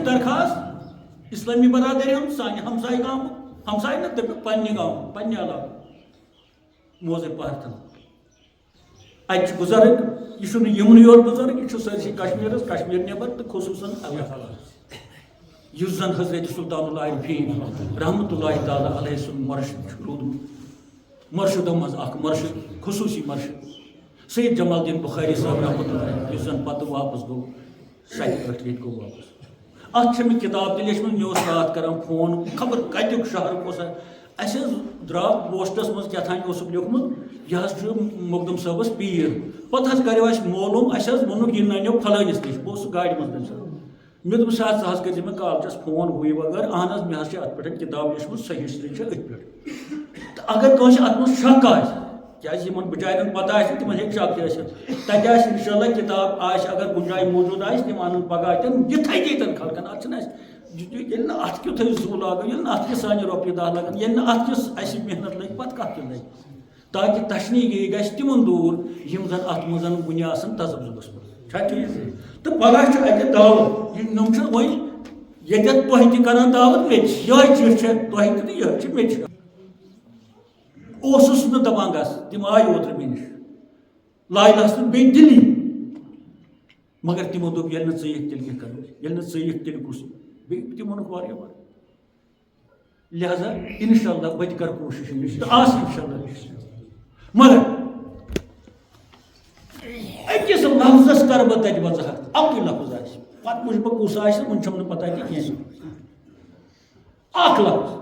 درخواست اسلامی برادری ہم سانہ ہمسائے گام ہمسائے نہ دپ پنہ گام پنہ علاقہ موزے پارتن اتہ بزرگ یہ یمن یوت بزرگ یہ سرسی کشمیر نبر تو خصوصاً اس زن حضرت سلطان العارفین رحمۃ اللہ تعالیٰ علیہ سن مرشد رودمت مرشدوں مز اخ مرشد خصوصی مرشد سید جمال الدین بخاری صاحب رحمۃ اللہ اس زن پتہ واپس گو 7 گو واپس ات میں کتاب تہ لیچمت مے رات کران فون خبر کتیک شہر کس اس درا پوسٹس مز کتان لیکھمت یہ مقدم صاحبس پیر پتہ کرو اس معلوم اس ونک یہ ننو فلانس نش بہت گاڑی مز مے دپ سات ثہ کر مے کالچس فون ہوئی وغیر اہن حظ مے ات پہ کتاب لیچمت صحیح ہسٹری ات پہ اگر کنس ات مز شک آس بچارن پتہ تم شک تک انشاءاللہ کتاب اگر کن جائیں موجود تم ان پگہ یتھے دیتن خلقن ات کت زو لاگن ات کس سانہ روپیے دہ لگن یل ات کس اس محنت لگ پتہ کت لگ تاکہ تشنیگی گھس تمن دور یم زن ات مز ون آسن تذبذبس ٹھیک تو پگہ اتہ دعوت نم وی یتھ تہ تہ کران دعوت مے یہ چیز تہ تہ یہ مے اوسس نہ دپان گس تم آئی اوتر مے نش لائلس بی دلی مگر تمو دپ یل نہ ژیک تیل کیا کرو یل نہ ژیک تیل کس تم وونک واریاہ بار لہذا انشاءاللہ بہ تہ کر کوشش تو آس انشاءاللہ مگر اکس لفظس کر بہ تتہ وضاحت اکے لفظ آس پتہ وچھ بہ کس آس ون چھم نہ پتہ تہ کینٛہہ اکھ لفظ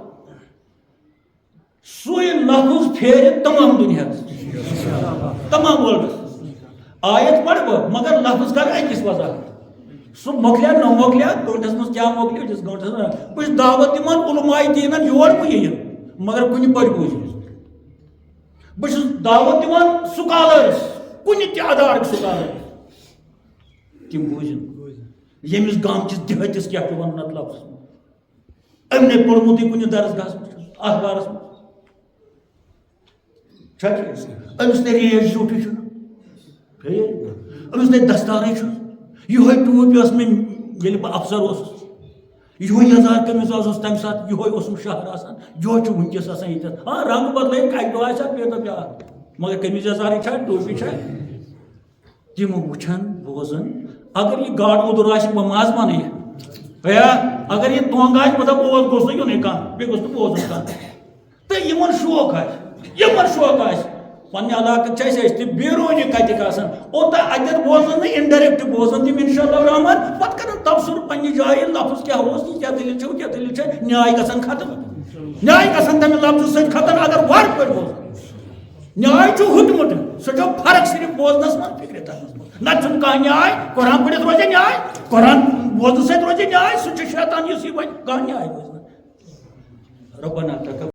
سوئی لفظ پھیر تمام دنیا تمام ورلڈ آیت پڑھ بہ مگر لفظ کر اکس وضاحت سہ مکلیا نہ مکلیا گنٹس مز کیا مکلیا جس گنٹس بہ دعوت دِوان علماء دینن یور بہ یِن مگر کُنہِ پٲٹھۍ بوٗزِو بہ دعوت دِوان سکالرس کُنہِ تہِ ادارٕکۍ سکالر تِم بوٗزِن ییٚمِس گامکِس دِہٲتِس کیاہ چھُ وَنُن اتھ لفظس منٛز أمۍ نے پوٚرمُتٕے کُنہِ درسگاہس منٛز اخبارس منٛز أمِس نے ریش زیوٗٹھٕے چھُنہٕ أمِس نے دستارٕے چھُنہٕ یِہوے ٹوٗپۍ ٲس مےٚ ییٚلہِ بہٕ افسر اوسُس یِہوے یزار قمیٖض اوس تمہِ ساتہٕ یِہوے اوسُم شہر آسان یِہوے چھُ وٕنکیٚس آسان ییٚتٮ۪تھ ہاں رنٛگ بدلٲیِتھ اَکہِ دۄہ آسہِ ہا بیٚیہِ دۄہ بیٛاکھ مگر قمیٖض یزارٕے چھا ٹوٗپی چھا تِم وٕچھان بوزان اگر یہِ گاڈٕ اوٚدُر آسہِ بہٕ ما حظ وَنہٕ یہِ بیا اگر یہِ تونٛگ آسہِ بہٕ دَپہٕ اوس گوٚژھ نہٕ یُنٕے کانٛہہ بیٚیہِ گوٚژھ نہٕ بوزُن کانٛہہ تہٕ یِمن شوق آسہِ پنہ علاقہ تہِ بیرونی کتک آسان اوتہ اتھ بوزن نا انڈائریکٹ بوزن تم انشاءاللہ رحمان پتہ کرن تبصر پنہ جائے لفظ کیا کیا دلیل کیا دلیل نیاے گژھان ختم نیاے گژھان تمہ لفظ سۭتۍ ختم اگر وار پٲٹھۍ بوزن نیاے چھُ ہُٹمُت سُہ چھُ فرق صرف بوزنس منٛز فکرِ تتھ منٛز نتہٕ چھُنہٕ کانٛہہ نیاے قرآن پٔرِتھ روزِ نیاے قرآن بوزنہٕ سۭتۍ روزِ نیاے سُہ چھُ شیطان یُس یہِ وۄنۍ کانٛہہ نیاے روزِ نہٕ ربنا